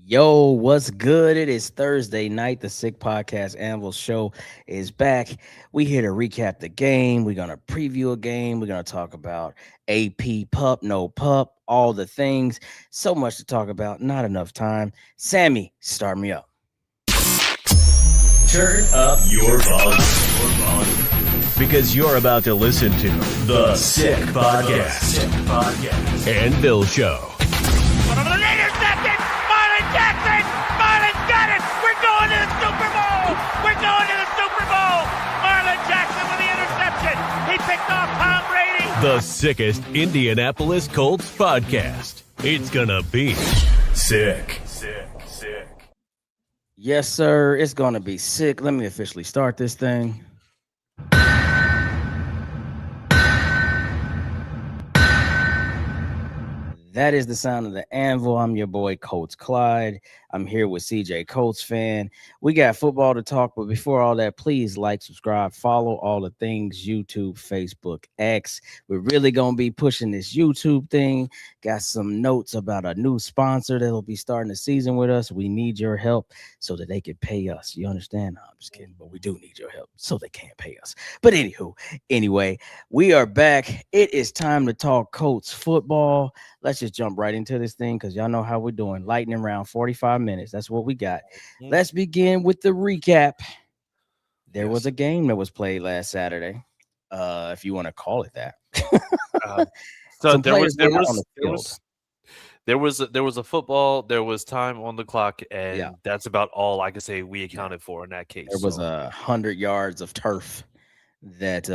Yo, what's good? It is Thursday night. The Sick Podcast Anvil show is back. We here to recap the game. We're going to preview a game. We're going to talk about AP pup, no pup, all the things. So much to talk about. Not enough time. Sammy, start me up. Turn up your volume. Because you're about to listen to The Sick Podcast. Anvil Show. Intercepted! Marlon Jackson! Marlon's got it! We're going to the Super Bowl! We're going to the Super Bowl! Marlon Jackson with the interception! He picked off Tom Brady! The sickest Indianapolis Colts podcast. It's gonna be sick. Yes, sir. It's going to be sick. Let me officially start this thing. That is the sound of the anvil. I'm your boy, Coach Clyde. I'm here with CJ Colts fan. We got football to talk, but before all that, please like, subscribe, follow all the things, YouTube, Facebook, X. We're really going to be pushing this YouTube thing. Got some notes about a new sponsor that'll be starting the season with us. We need your help so that they can pay us. You understand? No, I'm just kidding, but we do need your help so they can't pay us. But anyway, we are back. It is time to talk Colts football. Let's just jump right into this thing because y'all know how we're doing. Lightning round, 45 minutes. That's what we got. Let's begin with the recap. There was a game that was played last Saturday, if you want to call it that. So there was a football, there was time on the clock, and that's about all I can say we accounted for in that case. There was 100 yards of turf that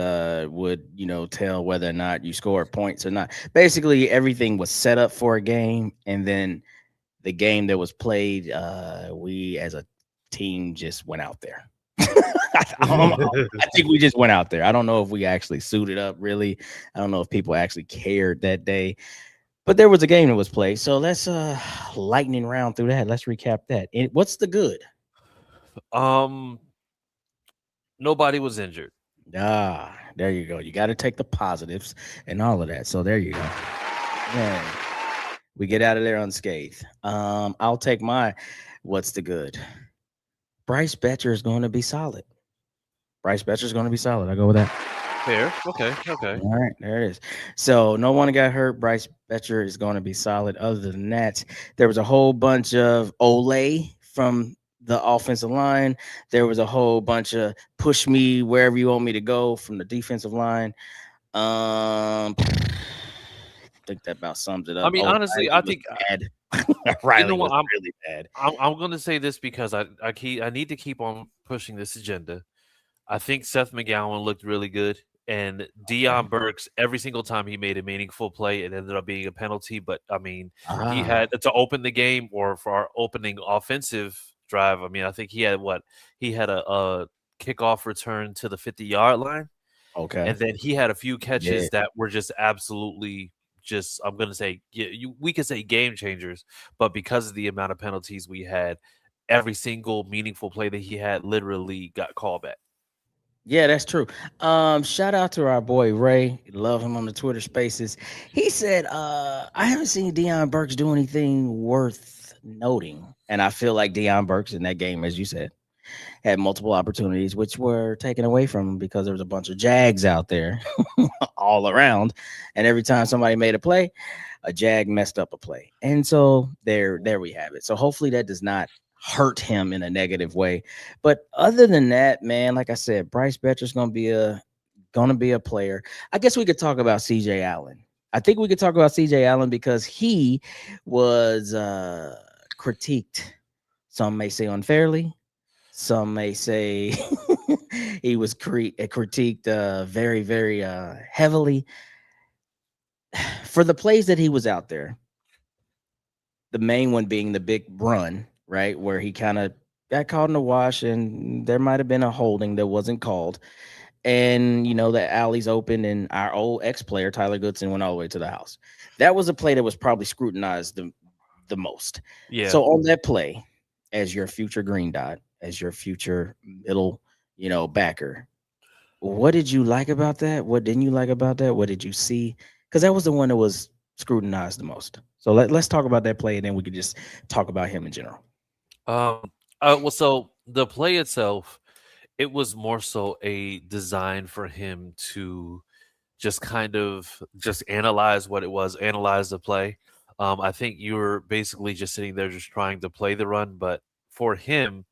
would tell whether or not you scored points or not. Basically, everything was set up for a game, and then the game that was played, we as a team just went out there. I think we just went out there. I don't know if we actually suited up, really. I don't know if people actually cared that day. But there was a game that was played. So let's lightning round through that. Let's recap that. What's the good? Nobody was injured. There you go. You got to take the positives and all of that. So there you go. Yeah. We get out of there unscathed. I'll take what's the good? Bryce Betcher is going to be solid. I go with that. Fair. Okay. All right, there it is. So no one got hurt. Bryce Betcher is going to be solid. Other than that, there was a whole bunch of Ole from the offensive line. There was a whole bunch of push me wherever you want me to go from the defensive line. I think that about sums it up. I mean, honestly, I think bad. Riley was really bad. I'm going to say this because I need to keep on pushing this agenda. I think Seth McGowan looked really good, and Deion Burks, every single time he made a meaningful play, it ended up being a penalty. But I mean, he had to open the game or for our opening offensive drive. I mean, I think he had a kickoff return to the 50-yard line. Okay. And then he had a few catches that were just absolutely I'm going to say, we could say game changers, but because of the amount of penalties we had, every single meaningful play that he had literally got called back. Yeah, that's true. Shout out to our boy Ray. Love him on the Twitter Spaces. He said, I haven't seen Deion Burks do anything worth noting. And I feel like Deion Burks in that game, as you said, had multiple opportunities which were taken away from him because there was a bunch of Jags out there all around. And every time somebody made a play, a Jag messed up a play. And so there we have it. So hopefully that does not hurt him in a negative way. But other than that, man, like I said, Bryce Betcher's gonna be a player. I guess we could talk about CJ Allen. I think we could talk about CJ Allen because he was critiqued. Some may say unfairly. Some may say he was critiqued very, very heavily for the plays that he was out there. The main one being the big run, right, where he kind of got caught in the wash, and there might have been a holding that wasn't called. And, the alley's open, and our old ex-player, Tyler Goodson, went all the way to the house. That was a play that was probably scrutinized the most. Yeah. So on that play, as your future green dot, as your future middle, backer, what did you like about that? What didn't you like about that? What did you see? Because that was the one that was scrutinized the most? So let's talk about that play, and then we could just talk about him in general. Well, so the play itself, it was more so a design for him to just kind of just analyze what it was, analyze the play. I think you were basically just sitting there just trying to play the run, but for him,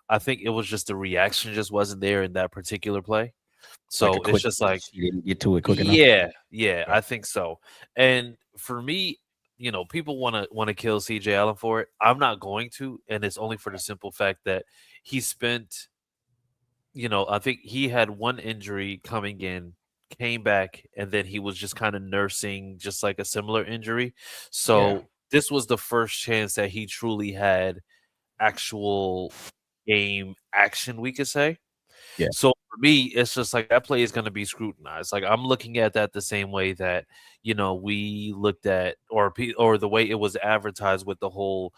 I think it was just the reaction just wasn't there in that particular play. Like a So it's quick just like, twitch. He didn't get to it quick enough. yeah, Okay. I think so. And for me, people want to kill CJ Allen for it. I'm not going to, and it's only for the simple fact that he spent, I think he had one injury coming in, came back, and then he was just kind of nursing just like a similar injury. Yeah. So this was the first chance that he truly had actual game action, we could say. Yeah. So for me, it's just like that play is going to be scrutinized. Like I'm looking at that the same way that we looked at, or the way it was advertised with the whole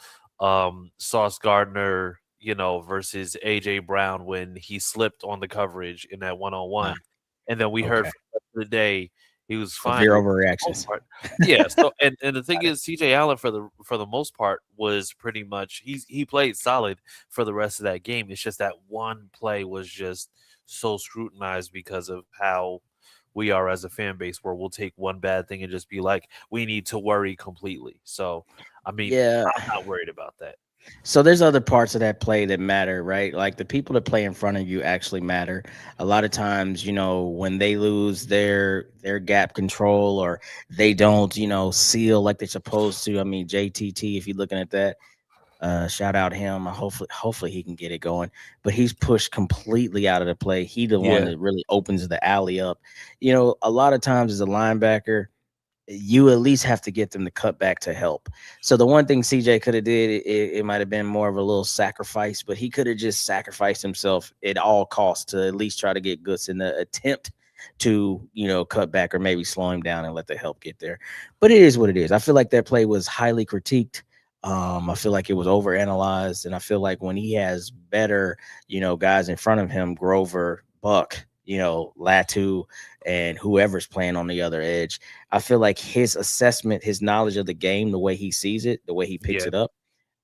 Sauce Gardner, versus AJ Brown when he slipped on the coverage in that one on Ah, one, and then we heard okay. for the rest of the day he was fine. Severe For the most overreactions. part. Yeah. So and the thing Got it. is, CJ Allen for the most part was pretty much he played solid for the rest of that game. It's just that one play was just so scrutinized because of how we are as a fan base, where we'll take one bad thing and just be like, we need to worry completely. So, I mean, Yeah. I'm not worried about that. So there's other parts of that play that matter, right? Like the people that play in front of you actually matter. A lot of times, when they lose their gap control or they don't, seal like they're supposed to. I mean, JTT, if you're looking at that, shout out him. Hopefully he can get it going. But he's pushed completely out of the play. He the one Yeah. that really opens the alley up. A lot of times as a linebacker, you at least have to get them to cut back to help. So the one thing CJ could have did, it might have been more of a little sacrifice, but he could have just sacrificed himself at all costs to at least try to get Goods in the attempt to, cut back or maybe slow him down and let the help get there. But it is what it is. I feel like that play was highly critiqued. I feel like it was overanalyzed, and I feel like when he has better, guys in front of him, Grover, Buck, Latu, and whoever's playing on the other edge, I feel like his assessment, his knowledge of the game, the way he sees it, the way he picks Yeah. it up,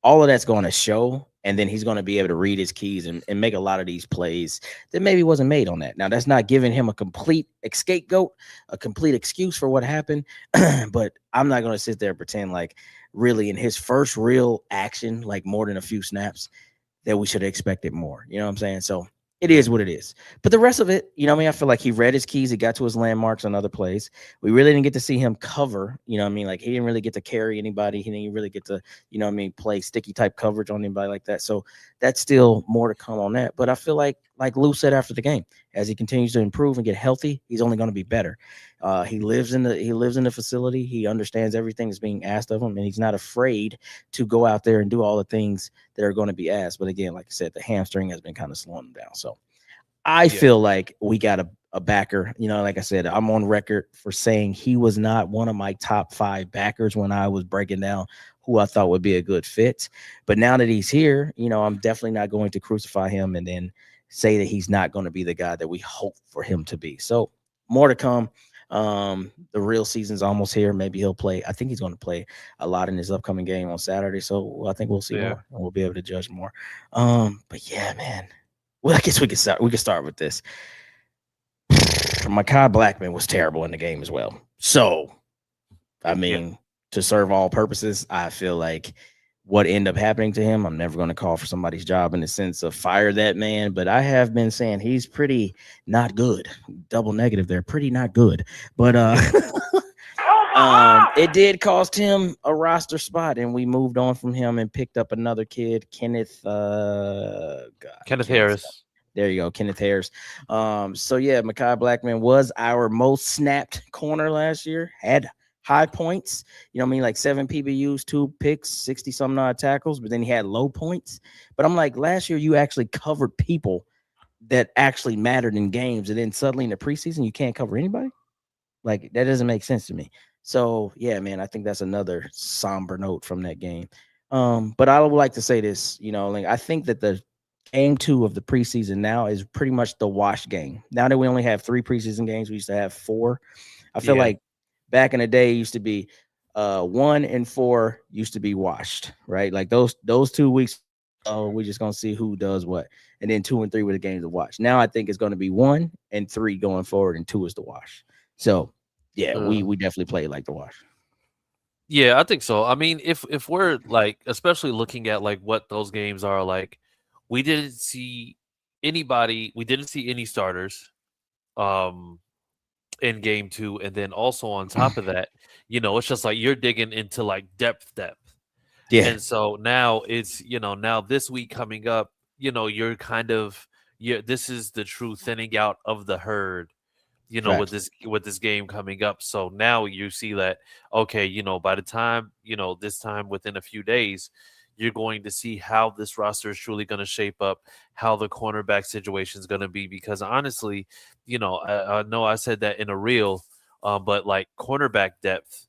all of that's going to show. And then he's going to be able to read his keys and make a lot of these plays that maybe wasn't made on that. Now, that's not giving him a complete scapegoat, a complete excuse for what happened. But I'm not going to sit there and pretend like really in his first real action, like more than a few snaps, that we should have expected more. You know what I'm saying? So it Yeah. is what it is. But the rest of it, what I mean, I feel like he read his keys. He got to his landmarks on other plays. We really didn't get to see him cover. You know what I mean? Like he didn't really get to carry anybody. He didn't really get to, play sticky type coverage on anybody like that. So that's still more to come on that. But I feel like Lou said after the game, as he continues to improve and get healthy, he's only going to be better. He lives in the facility. He understands everything that's being asked of him, and he's not afraid to go out there and do all the things that are going to be asked. But again, like I said, the hamstring has been kind of slowing him down. So I Yeah. feel like we got a backer. Like I said, I'm on record for saying he was not one of my top 5 backers when I was breaking down who I thought would be a good fit. But now that he's here, I'm definitely not going to crucify him and then say that he's not going to be the guy that we hope for him to be. So more to come. The real season's almost here. Maybe he'll play. I think he's going to play a lot in his upcoming game on Saturday. So I think we'll see Yeah. more and we'll be able to judge more. But yeah, man. Well, I guess we could start. We could start with this. Mekhi Blackman was terrible in the game as well. So, I mean, to serve all purposes, I feel like what ended up happening to him, I'm never going to call for somebody's job in the sense of fire that man, but I have been saying he's pretty not good. Double negative there, pretty not good. But it did cost him a roster spot, and we moved on from him and picked up another kid, Kenneth. Kenneth Kenneth. Harris. There you go, Kenneth Harris. So yeah, Mekhi Blackman was our most snapped corner last year. Had high points, what I mean, like 7 PBUs, 2 picks, 60 some odd tackles, but then he had low points. But I'm like, last year you actually covered people that actually mattered in games, and then suddenly in the preseason you can't cover anybody. Like that doesn't make sense to me. So yeah, man, I think that's another somber note from that game. But I would like to say this, like I think that the game 2 of the preseason now is pretty much the wash game. Now that we only have 3 preseason games, we used to have 4. I feel Yeah. like back in the day it used to be 1 and 4 used to be washed, right? Like those 2 weeks. Oh, we're just gonna see who does what, and then 2 and 3 were the games to watch. Now I think it's gonna be 1 and 3 going forward, and 2 is the wash. So yeah, we definitely played like the wash. Yeah, I think so. I mean, if we're like, especially looking at like what those games are like, we didn't see we didn't see any starters um in game 2, and then also on top of that, it's just like you're digging into like depth. Yeah, And so now it's, now this week coming up, you're kind of this is the true thinning out of the herd, with facts. this game coming up. So now you see that, okay, by the time, this time within a few days, you're going to see how this roster is truly going to shape up, how the cornerback situation is going to be. Because honestly, I know I said that in a reel, but like cornerback depth,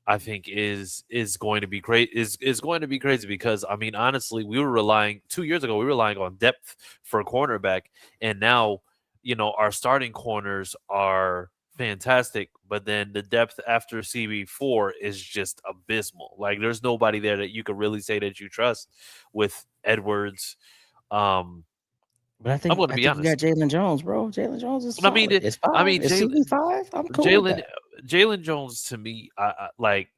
I think is going to be great. Is going to be crazy because I mean, honestly, we were relying 2 years ago. We were relying on depth for cornerback, and now our starting corners are fantastic, but then the depth after CB4 is just abysmal. Like, there's nobody there that you could really say that you trust with Edwards. Um, But I I'm think going to I be think you got honest. Jalen Jones, bro. Jalen Jones is I mean, solid. It's 5. It's Jalen CB5. I'm cool with Jalen that. Jalen Jones to me, like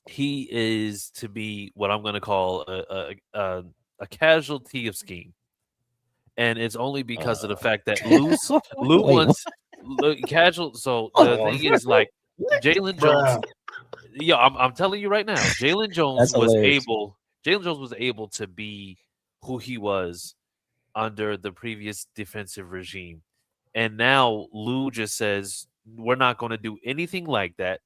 he is to be what I'm going to call a casualty of scheme, and it's only because of the fact that Lou Wait, what? wants casual. So Hold the on. thing is, like What? Jalen Jones, Bruh. yeah, I'm telling you right now, That's hilarious. Jalen Jones was able to be who he was under the previous defensive regime, and now Lou just says we're not going to do anything like that.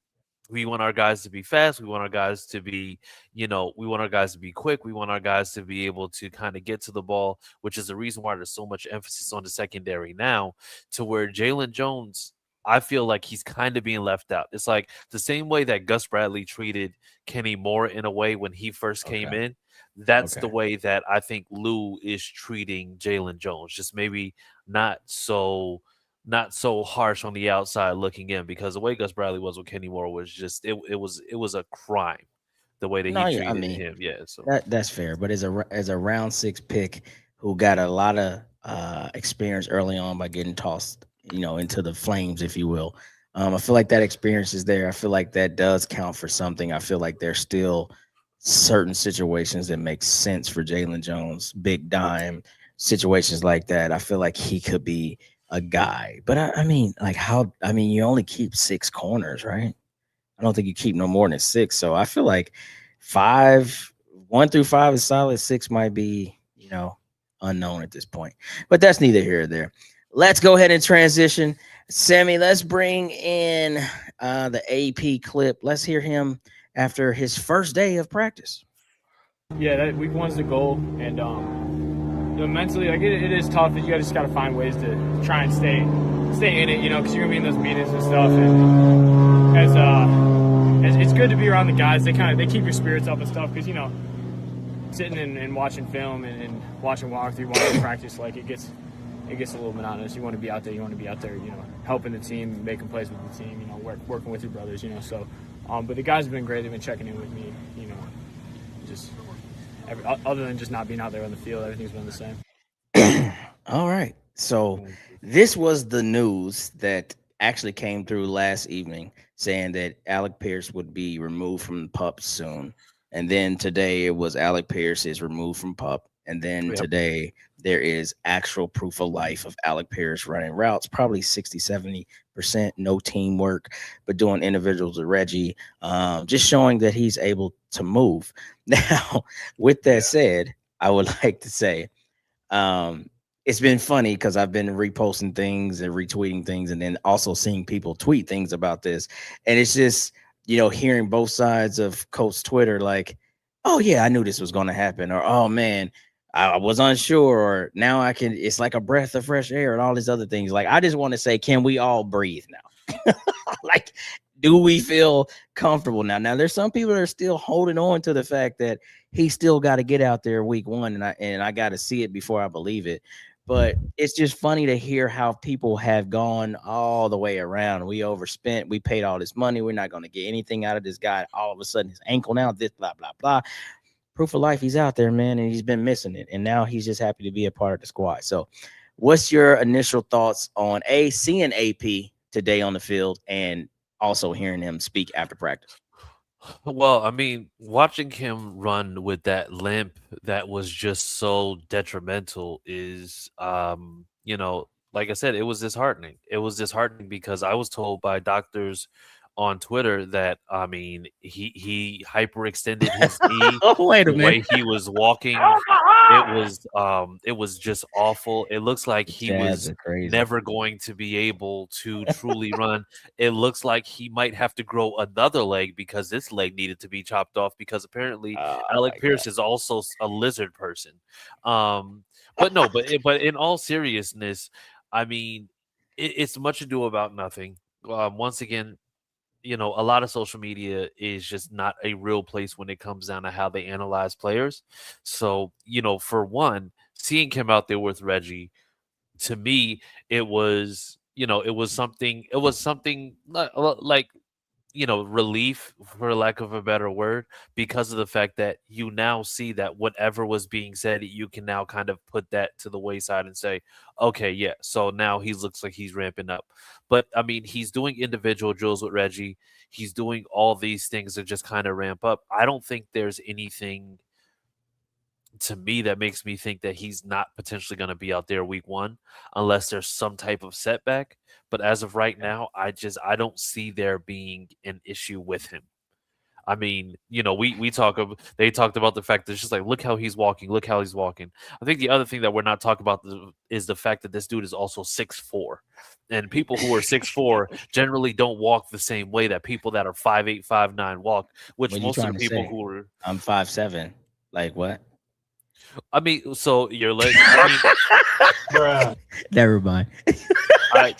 We want our guys to be fast. We want our guys to be, we want our guys to be quick. We want our guys to be able to kind of get to the ball, which is the reason why there's so much emphasis on the secondary now, to where Jalen Jones, I feel like he's kind of being left out. It's like the same way that Gus Bradley treated Kenny Moore in a way when he first came Okay. in. That's the Okay. way that I think Lou is treating Jalen Jones. Just maybe not so harsh on the outside looking in, because the way Gus Bradley was with Kenny Moore was just it was a crime the way that he No, yeah, I treated mean him. Yeah, so that's fair. But as a round 6 pick who got a lot of experience early on by getting tossed, into the flames, if you will. I feel like that experience is there. I feel like that does count for something. I feel like there's still certain situations that make sense for Jalen Jones, big dime situations like that. I feel like he could be a guy. But I mean, like you only keep 6 corners, right? I don't think you keep no more than 6. So I feel like 5, 1 through 5 is solid. 6 might be, unknown at this point. But that's neither here or there. Let's go ahead and transition. Sammy, let's bring in the AP clip. Let's hear him after his first day of practice. Yeah, that week 1's the goal, and mentally, like it is tough. You just got to find ways to try and stay in it, because you're gonna be in those meetings and stuff. And as it's good to be around the guys. They keep your spirits up and stuff, because sitting and watching film and watching walkthrough, watching practice, like it gets a little monotonous. You want to be out there. Helping the team, making plays with the team. Working with your brothers. So, but the guys have been great. They've been checking in with me. Just other than just not being out there on the field, everything's been the same. All right. So this was the news that actually came through last evening, saying that Alec Pierce would be removed from PUP soon. And then today it was Alec Pierce is removed from PUP. And then today there is actual proof of life of Alec Pierce running routes, probably 60-70%, no teamwork, but doing individuals with Reggie, just showing that he's able to move. Now, with that said, I would like to say, it's been funny because I've been reposting things and retweeting things, and then also seeing people tweet things about this. And it's just, hearing both sides of Colts Twitter, like, oh yeah, I knew this was going to happen, or oh man, I was unsure, or now it's like a breath of fresh air, and all these other things. Like, I just want to say, can we all breathe now? Like, do we feel comfortable now? Now, there's some people that are still holding on to the fact that he still got to get out there week 1, and I got to see it before I believe it. But it's just funny to hear how people have gone all the way around. We overspent. We paid all this money. We're not going to get anything out of this guy. All of a sudden, his ankle now, this, blah, blah, blah. Proof of life, he's out there, man, and he's been missing it. And now he's just happy to be a part of the squad. So, what's your initial thoughts on seeing AP today on the field and also hearing him speak after practice? Well, I mean, watching him run with that limp that was just so detrimental is, like I said, it was disheartening. It was disheartening because I was told by doctors on Twitter that, I mean, he hyperextended his knee Wait a the way minute. he was walking. It was just awful. It looks like he Jazz was are crazy. never going to be able to truly run. It looks like he might have to grow another leg because this leg needed to be chopped off because apparently Oh Alec my Pierce is also a lizard person. But no, but in all seriousness, I mean, it's much ado about nothing. Once again, a lot of social media is just not a real place when it comes down to how they analyze players. So, for one, seeing him out there with Reggie, to me, it was something like, relief, for lack of a better word, because of the fact that you now see that whatever was being said, you can now kind of put that to the wayside and say, okay, yeah, so now he looks like he's ramping up. But I mean, he's doing individual drills with Reggie. He's doing all these things to just kind of ramp up. I don't think there's anything to me that makes me think that he's not potentially going to be out there week one unless there's some type of setback. But as of right now, I don't see there being an issue with him. I mean, they talked about the fact that it's just like, look how he's walking, look how he's walking. I think the other thing that we're not talking about is the fact that this dude is also 6'4", and people who are 6'4" generally don't walk the same way that people that are 5'8", 5'9" walk. Which What are you most of trying the to people say? who are, I'm 5'7". Like what? I mean, so your leg. I mean, Bruh. Never mind. I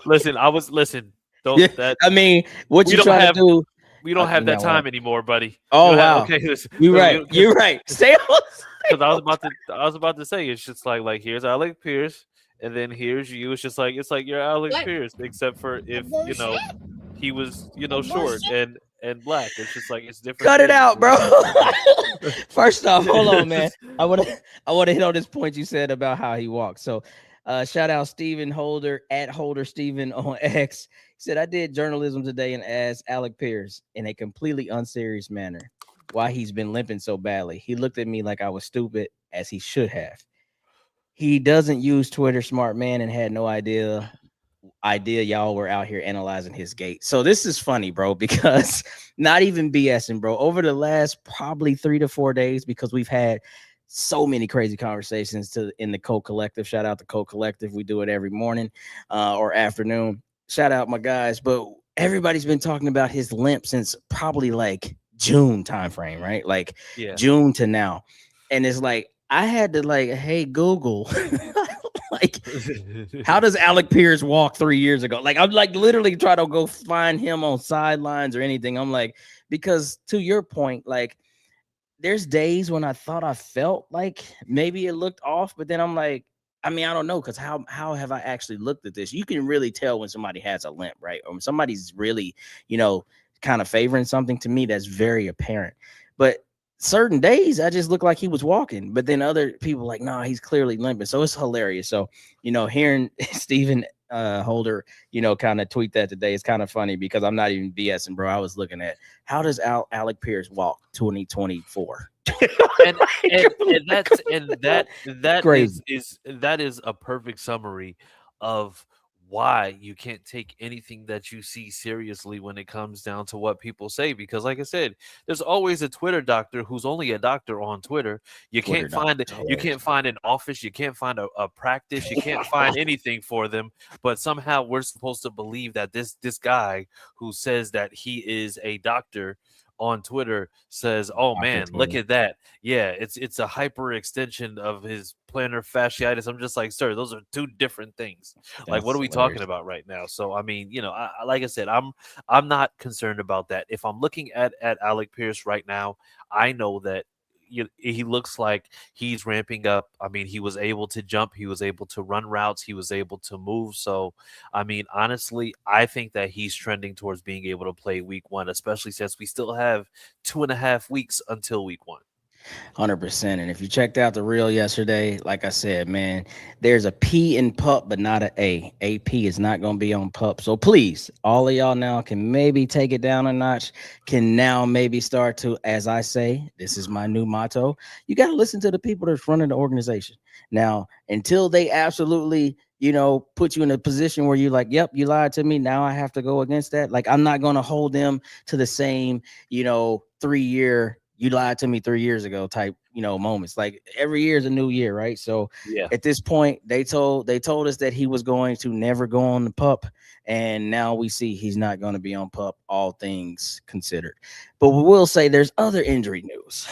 listen. Yeah, Don't that I mean, what we you don't trying to have do? we don't have You that know what? time anymore, buddy. We Oh don't have wow, okay. Listen, you're right. because You're right. Stay on. because I was about to say it's just like here's Alec Pierce, and then here's you. It's like you're Alec Pierce, except for if he was short and black. It's just like it's different Cut it things. out, bro. First off, hold on, man. I want to hit on this point you said about how he walks. So, shout out Stephen Holder at Holder Stephen on X. He said I did journalism today and asked Alec Pierce in a completely unserious manner why he's been limping so badly. He looked at me like I was stupid, as he should have. He doesn't use Twitter, smart man, and had no idea y'all were out here analyzing his gait. So this is funny, bro, because not even BSing, bro. Over the last probably 3 to 4 days, because we've had so many crazy conversations in the Code Collective. Shout out to Code Collective. We do it every morning or afternoon. Shout out my guys. But everybody's been talking about his limp since probably like June timeframe, right? Like Yeah. June to now. And it's like I had to like, hey, Google, like how does Alec Pierce walk 3 years ago? Like, I'm like literally trying to go find him on sidelines or anything. I'm like, because to your point, like, there's days when I thought I felt like maybe it looked off, but then I'm like, I mean, I don't know, because how have I actually looked at this? You can really tell when somebody has a limp, right? Or when somebody's really, kind of favoring something. To me, that's very apparent. But certain days I just look like he was walking, but then other people like, nah, he's clearly limping. So it's hilarious. So, hearing Stephen Holder, kind of tweet that today is kind of funny because I'm not even BSing, bro. I was looking at how does Alec Pierce walk 2024? and that Crazy. is a perfect summary of why you can't take anything that you see seriously when it comes down to what people say, because like I said, there's always a Twitter doctor who's only a doctor on Twitter. You Twitter can't find an office, you can't find a practice, you can't find anything for them, but somehow we're supposed to believe that this guy who says that he is a doctor on Twitter says, "Oh man, look at that! Yeah, it's a hyperextension of his plantar fasciitis." I'm just like, sir, those are two different things. Like, what That's are we talking hilarious. about right now? So, I mean, like I said, I'm not concerned about that. If I'm looking at Alec Pierce right now, I know that he looks like he's ramping up. I mean, he was able to jump, he was able to run routes, he was able to move. So, I mean, honestly, I think that he's trending towards being able to play week 1, especially since we still have 2.5 weeks until week 1. 100%. And if you checked out the reel yesterday, like I said, man, there's a P in pup, but not a A. AP is not going to be on pup. So please, all of y'all now can maybe take it down a notch, can now maybe start to, as I say, this is my new motto. You got to listen to the people that's running the organization. Now, until they absolutely, put you in a position where you're like, yep, you lied to me. Now I have to go against that. Like, I'm not going to hold them to the same, 3-year you lied to me 3 years ago type, moments. Like every year is a new year, right? So Yeah. at this point, they told us that he was going to never go on the pup, and now we see he's not going to be on pup, all things considered. But we will say there's other injury news,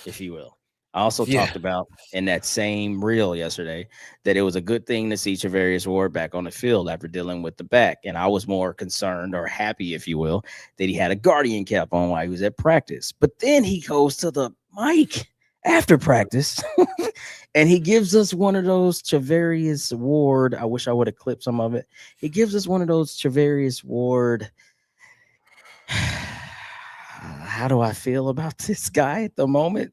if you will. I also Yeah. talked about in that same reel yesterday that it was a good thing to see Travarius Ward back on the field after dealing with the back. And I was more concerned or happy, if you will, that he had a guardian cap on while he was at practice. But then he goes to the mic after practice and he gives us one of those Travarius Ward. I wish I would have clipped some of it. He gives us one of those Travarius Ward. How do I feel about this guy at the moment?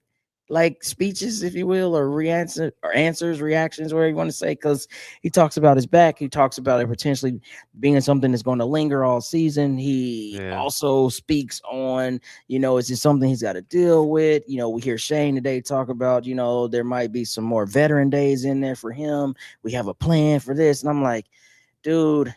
Like speeches, if you will, or answers, reactions, whatever you want to say, because he talks about his back. He talks about it potentially being something that's going to linger all season. He Yeah. also speaks on, is this something he's got to deal with? We hear Shane today talk about, there might be some more veteran days in there for him. We have a plan for this. And I'm like, dude,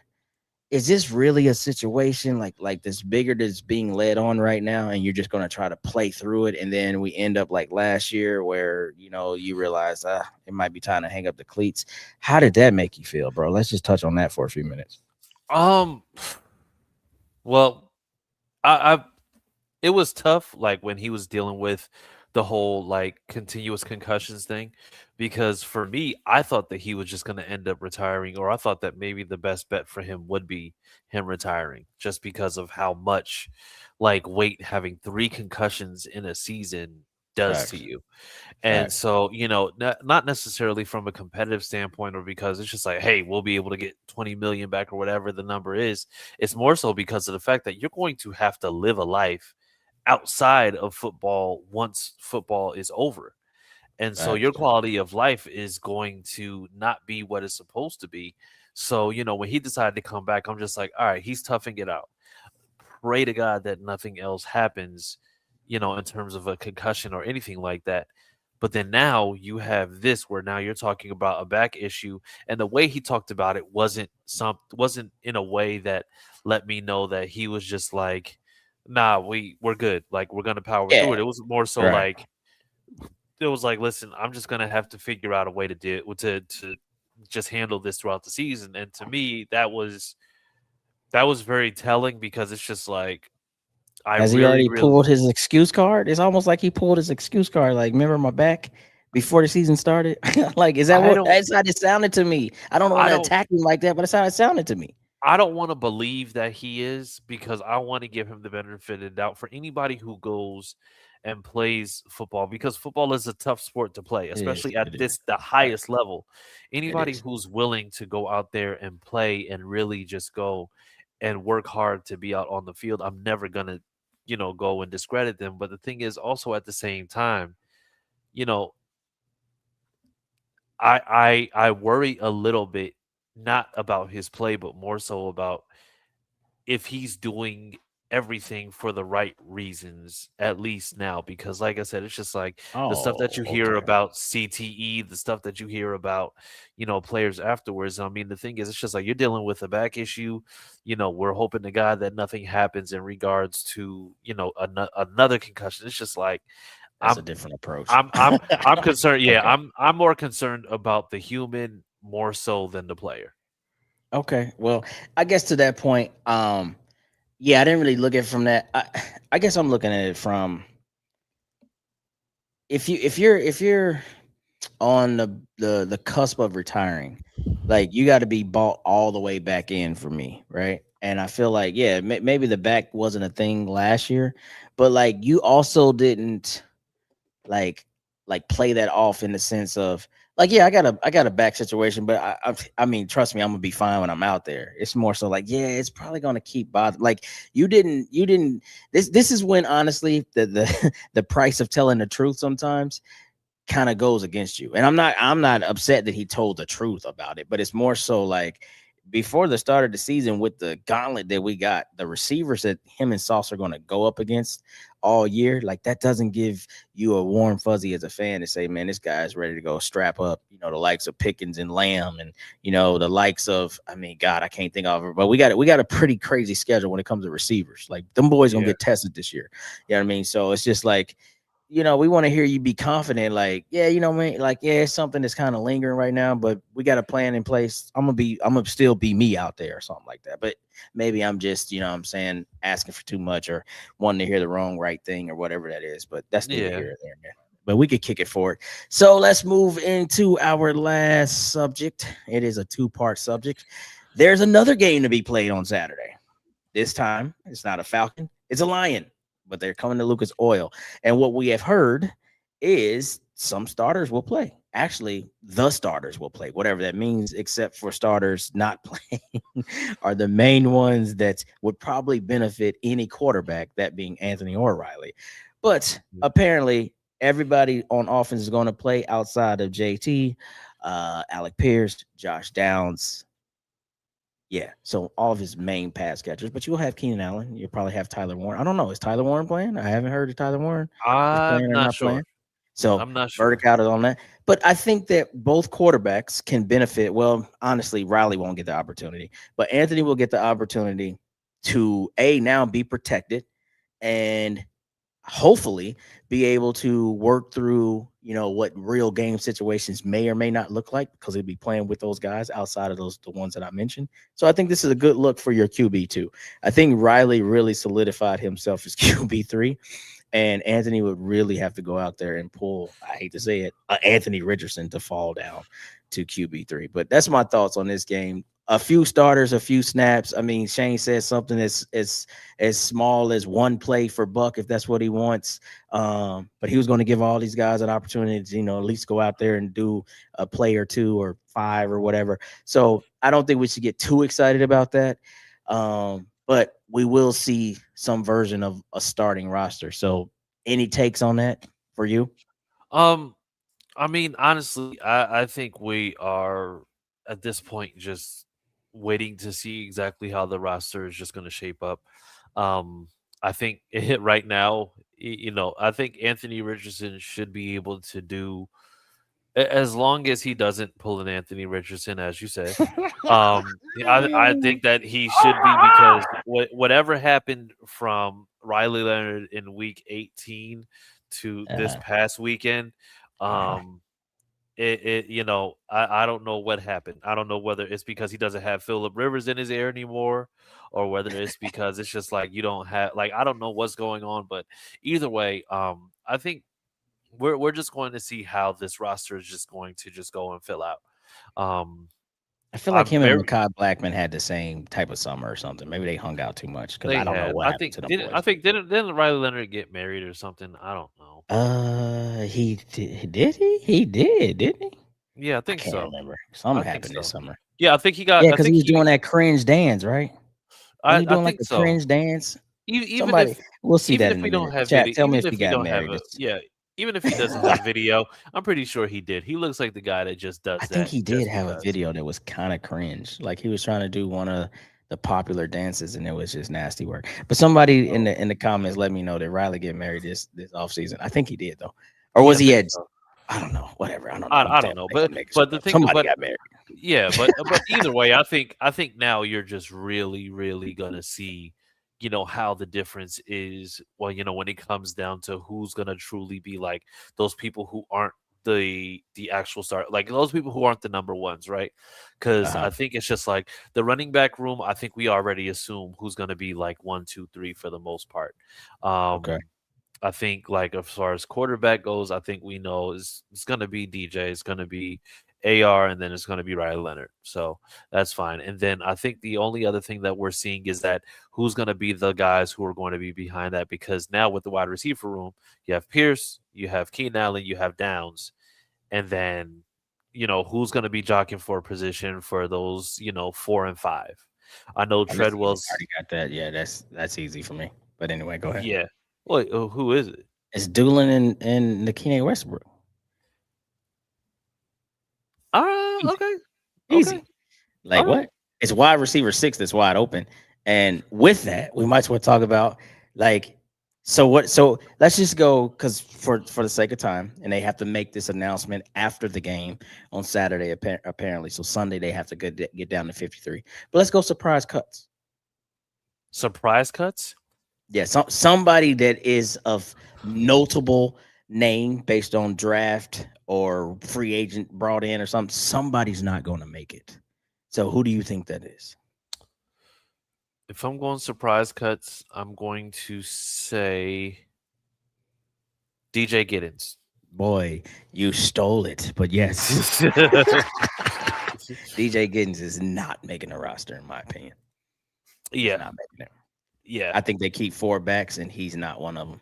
is this really a situation like this bigger that's being led on right now, and you're just going to try to play through it, and then we end up like last year where you realize it might be time to hang up the cleats? How did that make you feel, bro? Let's just touch on that for a few minutes. Well, I it was tough, like when he was dealing with the whole like continuous concussions thing, because for me, I thought that he was just going to end up retiring, or I thought that maybe the best bet for him would be him retiring, just because of how much like weight having 3 concussions in a season does to Facts. you. And Facts. so, not necessarily from a competitive standpoint or because it's just like, hey, we'll be able to get 20 million back or whatever the number is. It's more so because of the fact that you're going to have to live a life outside of football once football is over. And so Facts. your quality of life is going to not be what it's supposed to be. So, when he decided to come back, I'm just like, all right, he's toughing it out. Pray to God that nothing else happens, in terms of a concussion or anything like that. But then now you have this where now you're talking about a back issue, and the way he talked about it wasn't in a way that let me know that he was just like, nah, we're good. Like we're gonna power through Yeah. it. It was more so Right. like it was like, listen, I'm just gonna have to figure out a way to do to just handle this throughout the season. And to me, that was very telling because it's just like I Has he really, already really pulled his excuse card? It's almost like he pulled his excuse card. Like, remember my back before the season started? Like, is that I what? don't That's how it sounded to me. I don't want I to don't attack him like that, but that's how it sounded to me. I don't want to believe that he is because I want to give him the benefit of the doubt for anybody who goes and plays football because football is a tough sport to play, It is. especially at It is. the Right. highest level. It Anybody is. who's willing to go out there and play and really just go and work hard to be out on the field, I'm never gonna, go and discredit them. But the thing is also at the same time, you know, I worry a little bit not about his play, but more so about if he's doing everything for the right reasons, at least now, because like I said, it's just like the stuff that Oh, you hear okay. about CTE, the stuff that you hear about, players afterwards. I mean, the thing is, it's just like you're dealing with a back issue. We're hoping to God that nothing happens in regards to, another concussion. It's just like That's a I'm different approach. I'm concerned. Yeah, Okay. I'm more concerned about the human more so than the player. Okay. Well, I guess to that point, yeah, I didn't really look at it from that. I guess I'm looking at it from if you're on the cusp of retiring, like you got to be bought all the way back in for me, right? And I feel like yeah, maybe the back wasn't a thing last year, but like you also didn't. like play that off in the sense of like, yeah, I got a back situation, but I mean, trust me, I'm gonna be fine when I'm out there. It's more so like, yeah, it's probably gonna keep bothering. Like you didn't. This is when honestly the the price of telling the truth sometimes kind of goes against you. And I'm not upset that he told the truth about it, but it's more so like before the start of the season with the gauntlet that we got, the receivers that him and Sauce are going to go up against all year, like that doesn't give you a warm fuzzy as a fan to say, man, this guy's ready to go strap up, the likes of Pickens and Lamb and, the likes of, I mean, God, I can't think of it, but we got a pretty crazy schedule when it comes to receivers. Like them boys going to Yeah. get tested this year. You know what I mean? So it's just like, we want to hear you be confident, like, yeah, man, like, yeah, it's something that's kind of lingering right now, but we got a plan in place. I'm gonna still be me out there or something like that. But maybe I'm just, what I'm saying, asking for too much or wanting to hear the wrong right thing or whatever that is. But that's neither Yeah. here or there, man. But we could kick it forward. So let's move into our last subject. It is a 2-part subject. There's another game to be played on Saturday. This time, it's not a Falcon, it's a Lion, but they're coming to Lucas Oil. And what we have heard is some starters will play. Actually, the starters will play, whatever that means, except for starters not playing are the main ones that would probably benefit any quarterback, that being Anthony or Riley. But apparently, everybody on offense is going to play outside of JT, Alec Pierce, Josh Downs. Yeah, so all of his main pass catchers, but you'll have Keenan Allen. You'll probably have Tyler Warren. I don't know. Is Tyler Warren playing? I haven't heard if Tyler Warren is I'm playing or not not sure. playing. So I'm not verdict sure. out on that. But I think that both quarterbacks can benefit. Well, honestly, Riley won't get the opportunity, but Anthony will get the opportunity to now be protected and hopefully be able to work through what real game situations may or may not look like, because he'll be playing with those guys outside of the ones that I mentioned. So I think this is a good look for your QB2. I think Riley really solidified himself as QB3, and Anthony would really have to go out there and pull, I hate to say it, Anthony Richardson to fall down to QB3. But that's my thoughts on this game. A few starters, a few snaps. I mean, Shane said something as small as one play for Buck if that's what he wants. But he was going to give all these guys an opportunity to, at least go out there and do a play or two or 5 or whatever. So I don't think we should get too excited about that. But we will see some version of a starting roster. So any takes on that for you? Um, I mean, honestly, I think we are at this point just waiting to see exactly how the roster is just going to shape up. I think right now, I think Anthony Richardson should be able to do as long as he doesn't pull an Anthony Richardson, as you said. Yeah, I think that he should be, because whatever happened from Riley Leonard in Week 18 to this Uh, past weekend, um, I don't know what happened. I don't know whether it's because he doesn't have Phillip Rivers in his ear anymore, or whether it's because it's just like you don't have, like, I don't know what's going on. But either way, I think we're just going to see how this roster is just going to just go and fill out. Um, I feel like I'm him and very Mekhi Blackman had the same type of summer or something. Maybe they hung out too much because I they don't know had. what I happened think to them didn't I boys. think didn't Riley Leonard get married or something? I don't know. He did he? He did, didn't he? Yeah, I I think can't so. remember. I Something think happened this so. summer. Yeah, I think he got. Yeah, I because he think was he. doing that cringe dance, right? Wasn't he I doing like think a so. cringe dance? Even Somebody, if we'll see even that if in a we don't minute. have Chat, video, tell me if he got married. even if he doesn't have video, I'm pretty sure he did. He looks like the guy that just I does think that he did just have a because. video that was kind of cringe. Like he was trying to do one of the popular dances, and it was just nasty work. But somebody in Oh, the comments let me know that Riley get married this off season. I think he did though, or yeah, was I he think at? so. I don't know. Whatever. I don't know. I don't know, I think I'm making but something the up. thing, Somebody but got married. yeah, but either way, I think now you're just really gonna see, how the difference is. Well, when it comes down to who's gonna truly be like those people who aren't the actual start, like those people who aren't the number ones, right? Because Uh-huh. I think it's just like the running back room. I think we already assume who's gonna be like 1, 2, 3 for the most part. Okay. Um, I think like as far as quarterback goes, I think we know it's going to be DJ, it's going to be AR, and then it's going to be Riley Leonard. So that's fine. And then I think the only other thing that we're seeing is that who's going to be the guys who are going to be behind that, because now with the wide receiver room, you have Pierce, you have Keenan Allen, you have Downs, and then who's going to be jockeying for a position for those 4 and 5. I know I Treadwell's. already got that. Yeah, that's easy for me. But anyway, go ahead. Yeah. Wait, who is it? It's Doolin and Nakine Westbrook. Okay. Easy. Okay. Like All right. what? It's wide receiver 6 that's wide open. And with that, we might as well talk about like so what. So let's just go because for the sake of time, and they have to make this announcement after the game on Saturday apparently. So Sunday they have to get down to 53. But let's go surprise cuts. Surprise cuts? Yeah, somebody that is of notable name based on draft or free agent brought in or something. Somebody's not going to make it. So who do you think that is? If I'm going surprise cuts, I'm going to say DJ Giddens. Boy, you stole it. But yes, DJ Giddens is not making a roster, in my opinion. He's Yeah. not making it. Yeah. I think they keep 4 backs, and he's not one of them.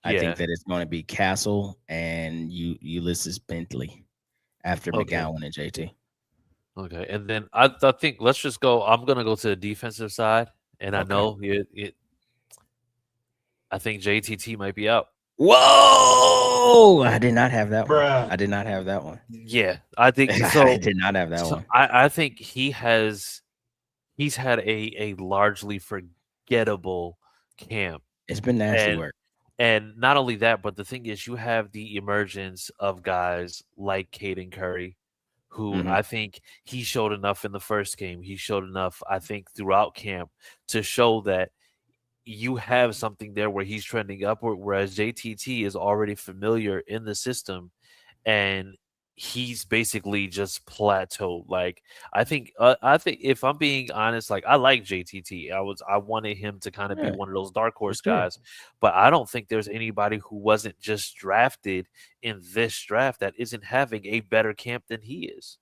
I Yeah. think that it's going to be Castle and Ulysses Bentley after Okay. McGowan and JT. Okay. And then I think let's just go. I'm going to go to the defensive side. And I Okay. know I think JTT might be out. Whoa! I did not have that one. I did not have that one. Yeah. I think so. I did not have that one. I think he's had a largely forgettable camp. It's been nasty And work. And not only that, but the thing is, you have the emergence of guys like Caden Curry, who Mhm. I think he showed enough in the first game. He showed enough, I think, throughout camp to show that you have something there where he's trending upward, whereas JTT is already familiar in the system and he's basically just plateaued. Like I think if I'm being honest, like I like JTT. I wanted him to kind of be Yeah, one of those dark horse sure. guys, but I don't think there's anybody who wasn't just drafted in this draft that isn't having a better camp than he is.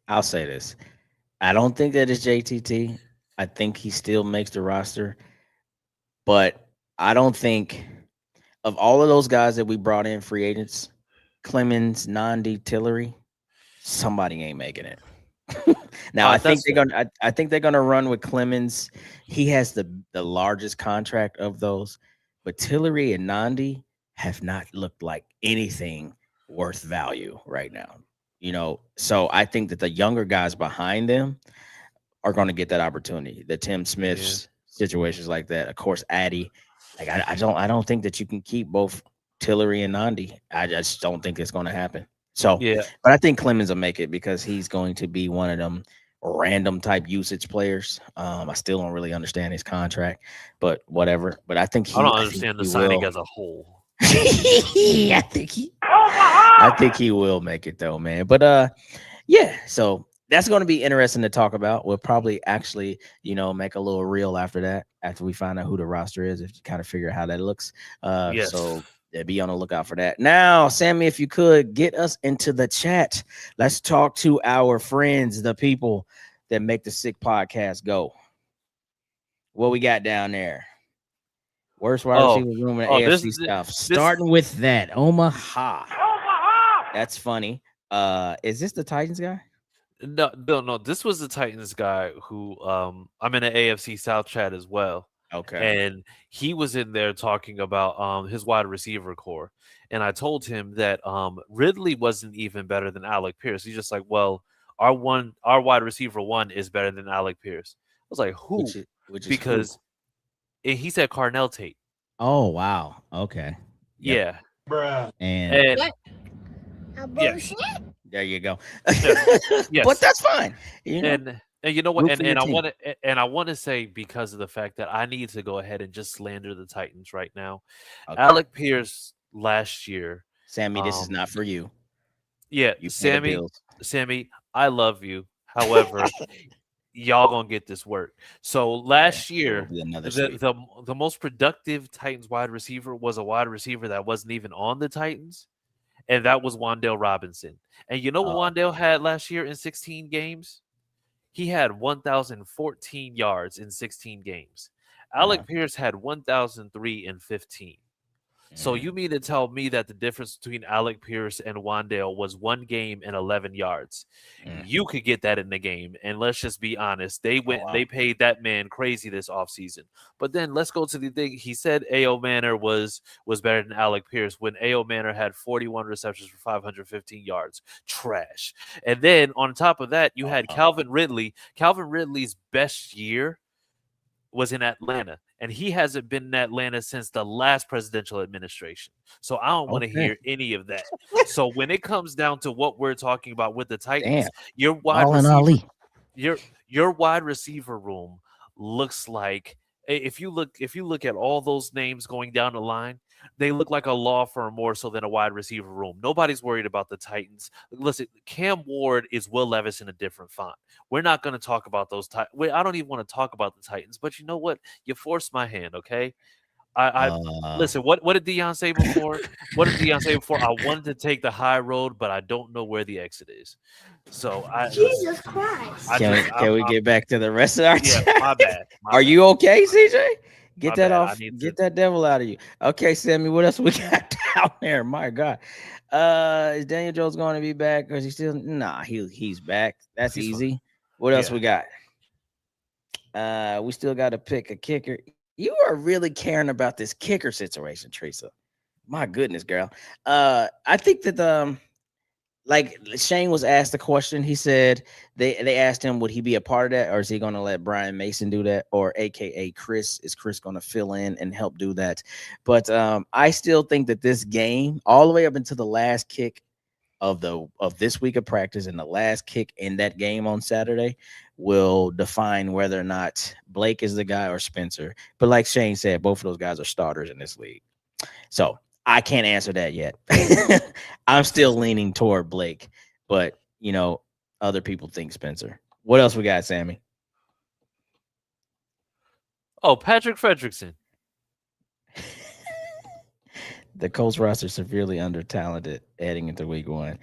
I'll say this. I don't think that it's JTT. I think he still makes the roster, but I don't think of all of those guys that we brought in free agents, Clemens, Nandi, Tillery, somebody ain't making it. Now I think they're gonna. I think they're gonna run with Clemens. He has the largest contract of those, but Tillery and Nandi have not looked like anything worth value right now. So I think that the younger guys behind them are going to get that opportunity. The Tim Smiths, situations like that. Of course, Addy. Like I don't think that you can keep both Tillery and Nandi. I just don't think it's going to happen. So, Yeah. but I think Clemens will make it because he's going to be one of them random type usage players. I still don't really understand his contract, but whatever. But I think I don't understand the signing as a whole. I think he will make it though, man. But yeah. So that's going to be interesting to talk about. We'll probably actually, make a little reel after that, after we find out who the roster is, if you kind of figure out how that looks. Yes. So yeah, be on the lookout for that. Now, Sammy, if you could get us into the chat, let's talk to our friends, the people that make the Sick Podcast go. What we got down there? Worst wide receiver room in the AFC South. Starting with that, Omaha. That's funny. Is this the Titans guy? No. This was the Titans guy who I'm in the AFC South chat as well. Okay. And he was in there talking about his wide receiver core. And I told him that Ridley wasn't even better than Alec Pierce. He's just like, well, our wide receiver 1 is better than Alec Pierce. I was like, who? Which is because who? He said Carnell Tate. Oh wow. Okay. Yep. Yeah. Bruh. And what? Bullshit. There you go. Yes. But that's fine. And you know what? And I want to say, because of the fact that I need to go ahead and just slander the Titans right now. Okay. Alec Pierce last year. Sammy, this is not for you. Yeah, Sammy, I love you. However, y'all gonna get this work. So last It will year, be another the, sweep. the the most productive Titans wide receiver was a wide receiver that wasn't even on the Titans, and that was Wan'Dale Robinson. And you know what Oh, Wan'Dale had last year in 16 games? He had 1,014 yards in 16 games. yeah. Alec Pierce had 1,003 in 15. So Mm, you mean to tell me that the difference between Alec Pierce and Wandale was 1 game and 11 yards? mm. You could get that in the game. And let's just be honest. They Oh, went and wow. they paid that man crazy this offseason. But then let's go to the thing. He said A.O. Manor was better than Alec Pierce when A.O. Manor had 41 receptions for 515 yards. Trash. And then on top of that, you had Uh, Calvin Ridley. Calvin Ridley's best year was in Atlanta, and he hasn't been in Atlanta since the last presidential administration. So I don't want to okay. hear any of that. So when it comes down to what we're talking about with the Damn. Titans, your wide Marlon receiver, Ali. your wide receiver room looks like if you look at all those names going down the line, they look like a law firm more so than a wide receiver room. Nobody's worried about the Titans. Listen, Cam Ward is Will Levis in a different font. We're not going to talk about those Titans. I don't even want to talk about the Titans. But you know what? You forced my hand. Okay. I Uh, listen. What did Dion say before? What did Dion say before? I wanted to take the high road, but I don't know where the exit is. So I listen. Jesus Christ. I can we just can we get back to the rest of our yeah. chat? My bad. My Are bad. you okay, CJ? Get My that bad. I off. need to. Get that devil out of you. Okay, Sammy. What else we got down there? My God. Is Daniel Jones going to be back? Or is he still? Nah, he's back. That's He's fine. easy. What else Yeah. we got? We still got to pick a kicker. You are really caring about this kicker situation, Teresa. My goodness, girl. I think that like Shane was asked the question. He said they asked him would he be a part of that, or is he going to let Brian Mason do that, or AKA Chris? Is Chris going to fill in and help do that? But I still think that this game, all the way up until the last kick of this week of practice and the last kick in that game on Saturday, will define whether or not Blake is the guy or Spencer. But like Shane said, both of those guys are starters in this league. So I can't answer that yet. I'm still leaning toward Blake, but other people think Spencer. What else we got, Sammy? Oh, Patrick Fredrickson. The Colts roster severely under talented heading into week one.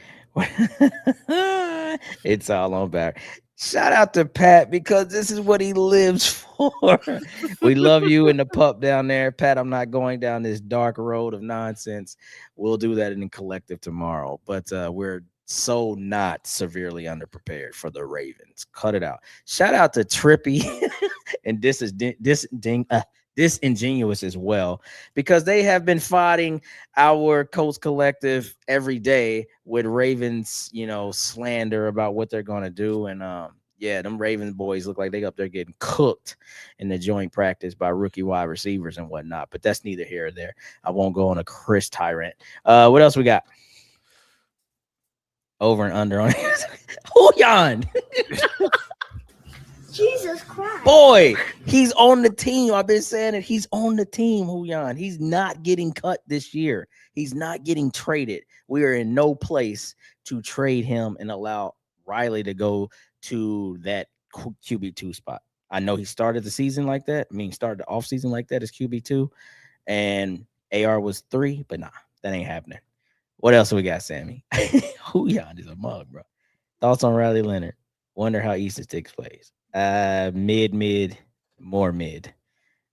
It's all on back. Shout out to Pat because this is what he lives for. We love you and the pup down there. Pat, I'm not going down this dark road of nonsense. We'll do that in the collective tomorrow. But we're so not severely underprepared for the Ravens. Cut it out. Shout out to Trippy and disingenuous as well, because they have been fighting our Colts collective every day with Ravens, slander about what they're going to do. And yeah, them Ravens boys look like they up there getting cooked in the joint practice by rookie wide receivers and whatnot. But that's neither here or there. I won't go on a Chris tyrant. What else we got? Over and under on it. Julian. Jesus Christ. Boy, he's on the team. I've been saying it. He's on the team, Julian. He's not getting cut this year. He's not getting traded. We are in no place to trade him and allow Riley to go to that QB2 spot. I know he started the season like that. Started the offseason like that as QB2. And AR was 3, but nah, that ain't happening. What else we got, Sammy? Julian is a mug, bro. Thoughts on Riley Leonard? Wonder how Easter takes place. Mid, more mid.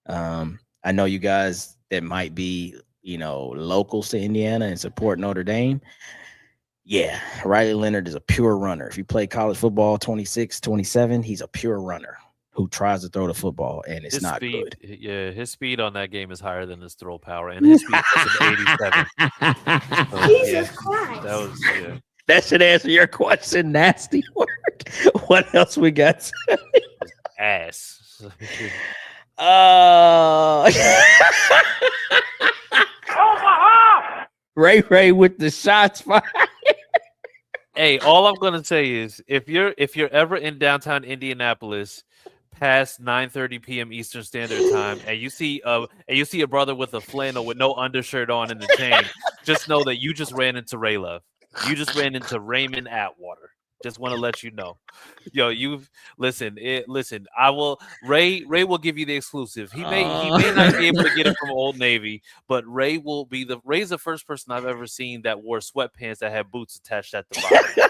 I know you guys that might be, locals to Indiana and support Notre Dame. Yeah, Riley Leonard is a pure runner. If you play college football 26, 27, he's a pure runner who tries to throw the football, and it's His not speed, good. yeah, his speed on that game is higher than his throw power, and his speed was an 87. So, Jesus yeah, Christ. that was yeah. That should answer your question. Nasty work. What else we got? Ass. Ray with the shots fired. Hey, all I'm gonna say is if you're ever in downtown Indianapolis past 9:30 p.m. Eastern Standard Time and you see a brother with a flannel with no undershirt on and the chain, just know that you just ran into Ray Love. You just ran into Raymond Atwater. Just want to let you know. Yo, you've listen. Listen, I will. Ray will give you the exclusive. He may not be able to get it from Old Navy, but Ray's the first person I've ever seen that wore sweatpants that had boots attached at the bottom.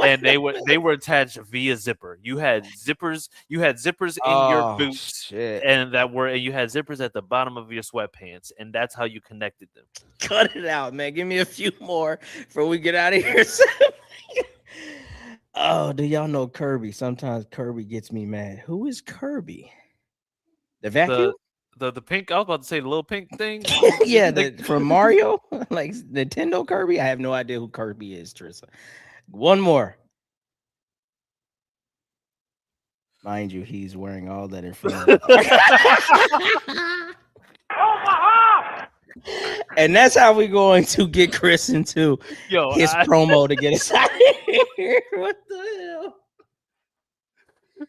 And they were attached via zipper. You had zippers in your boots, shit. and you had zippers at the bottom of your sweatpants, and that's how you connected them. Cut it out, man. Give me a few more before we get out of here. Oh, do y'all know Kirby? Sometimes Kirby gets me mad. Who is Kirby? The vacuum? The pink. I was about to say the little pink thing. Yeah, from Mario, like Nintendo Kirby. I have no idea who Kirby is, Trissa. One more. Mind you, he's wearing all that in front of And that's how we're going to get Chris into his promo to get us out of here. What the hell?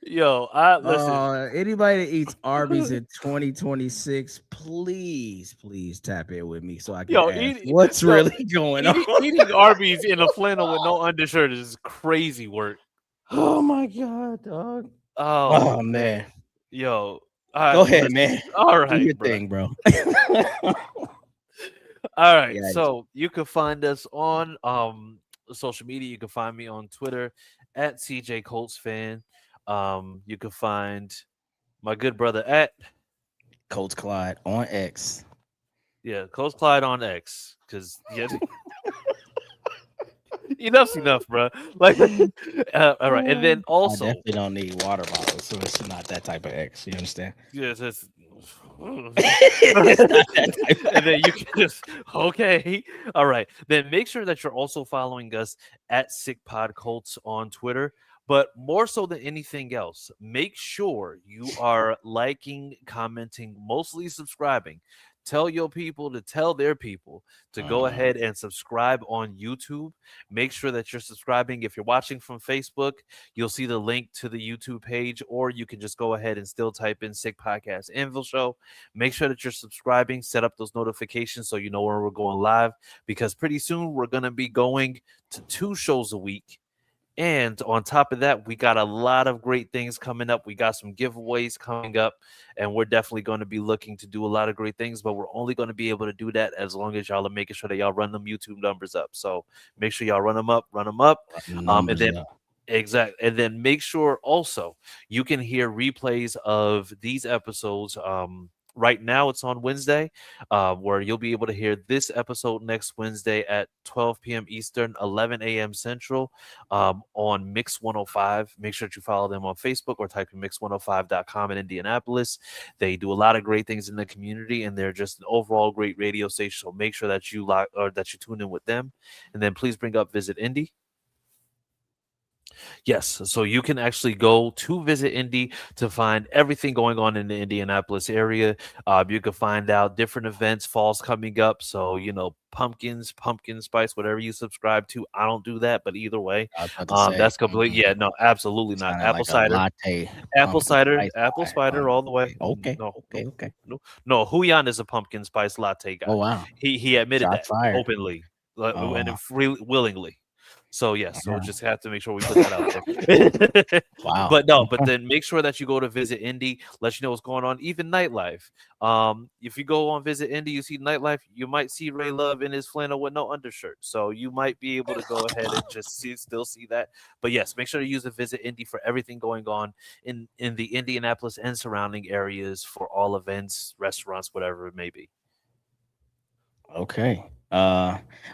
Yo, listen. Anybody that eats Arby's in 2026, please tap in with me so I can ask what's really going on. Eating Arby's in a flannel with no undershirt is crazy work. Oh my god, dog. Oh man. Yo. Go ahead, man. All right. Do your thing, bro. All right. Yeah, so you can find us on social media. You can find me on Twitter at CJ Colts fan. You can find my good brother at Colts Clyde on X. Yeah, Colts Clyde on X. Because enough's enough, bro. Like, all right, and then also, I definitely don't need water bottles, so it's not that type of X. You understand? Yes, it's not that type of and then you can just okay. All right, then make sure that you're also following us at SickPod Colts on Twitter. But more so than anything else, make sure you are liking, commenting, mostly subscribing. Tell your people to tell their people to go ahead and subscribe on YouTube. Make sure that you're subscribing. If you're watching from Facebook, you'll see the link to the YouTube page, or you can just go ahead and still type in Sick Podcast Anvil Show. Make sure that you're subscribing. Set up those notifications so you know when we're going live, because pretty soon we're going to be going to 2 shows a week. And on top of that, we got a lot of great things coming up. We got some giveaways coming up, and we're definitely going to be looking to do a lot of great things, but we're only going to be able to do that as long as y'all are making sure that y'all run them YouTube numbers up. So make sure y'all run them up. And then make sure also you can hear replays of these episodes. Right now, it's on Wednesday, where you'll be able to hear this episode next Wednesday at 12 p.m. Eastern, 11 a.m. Central, on Mix 105. Make sure that you follow them on Facebook or type in mix105.com in Indianapolis. They do a lot of great things in the community, and they're just an overall great radio station. So make sure that you tune in with them, and then please bring up Visit Indy. Yes, so you can actually go to Visit Indy to find everything going on in the Indianapolis area. You can find out different events, fall's coming up. So, pumpkins, pumpkin spice, whatever you subscribe to. I don't do that, but either way, that's complete. Yeah, no, absolutely not. Apple cider, latte, apple cider all the way. Okay. No, Huyan is a pumpkin spice latte guy. Oh, wow. He admitted Shots that fired. openly and willingly. So yes, so just have to make sure we put that out there. Wow. But then make sure that you go to Visit Indy, let you know what's going on, even nightlife. If you go on Visit Indy, you see nightlife, you might see Ray Love in his flannel with no undershirt. So you might be able to go ahead and just still see that. But yes, make sure to use the Visit Indy for everything going on in the Indianapolis and surrounding areas for all events, restaurants, whatever it may be. Okay.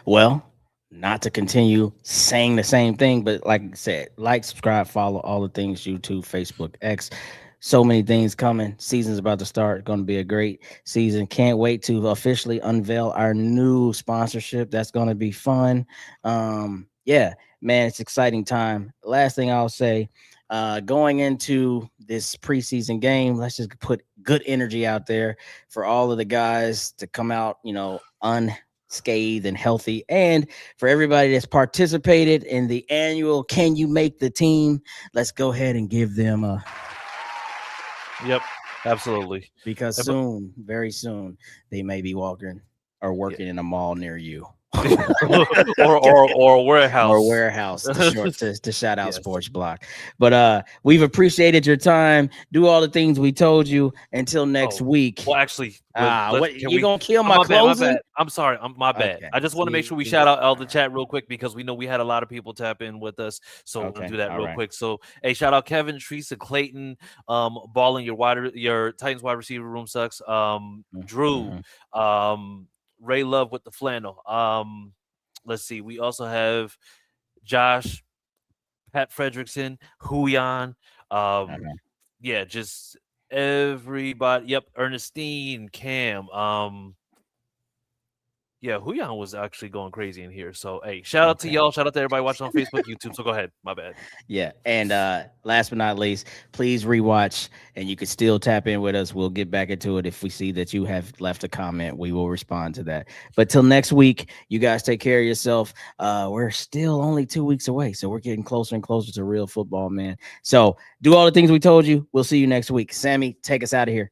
Well, not to continue saying the same thing, but like I said, subscribe, follow all the things, YouTube, Facebook, X. So many things coming. Season's about to start. Going to be a great season. Can't wait to officially unveil our new sponsorship. That's going to be fun. Yeah, man, it's exciting time. Last thing I'll say, going into this preseason game, let's just put good energy out there for all of the guys to come out, unscathed and healthy, and for everybody that's participated in the annual Can You Make the Team, let's go ahead and give them a Yep, absolutely. Because very soon they may be working in a mall near you. or warehouse. Or warehouse to shout out Yes. Sports Block. But we've appreciated your time. Do all the things we told you. Until next week. Well, actually, you gonna kill my my closing? bad. I'm sorry. My bad. Okay. I just want to make sure we shout out all the chat real quick because we know we had a lot of people tap in with us. So we'll do that real quick. So hey, shout out Kevin, Teresa, Clayton, balling your Titans wide receiver room sucks. Drew, Ray Love with the flannel. Let's see. We also have Josh, Pat Fredrickson, Huyan. Yeah, just everybody. Yep, Ernestine, Cam. Yeah, Huyan was actually going crazy in here. So hey, shout out to y'all. Shout out to everybody watching on Facebook, YouTube. So go ahead. My bad. Yeah. And last but not least, please rewatch, and you can still tap in with us. We'll get back into it. If we see that you have left a comment, we will respond to that. But till next week, you guys take care of yourself. We're still only 2 weeks away, so we're getting closer and closer to real football, man. So do all the things we told you. We'll see you next week. Sammy, take us out of here.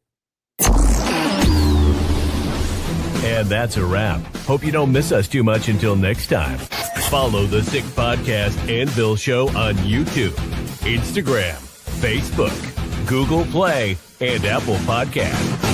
And that's a wrap. Hope you don't miss us too much until next time. Follow the Sick Podcast Anvil Show on YouTube, Instagram, Facebook, Google Play, and Apple Podcasts.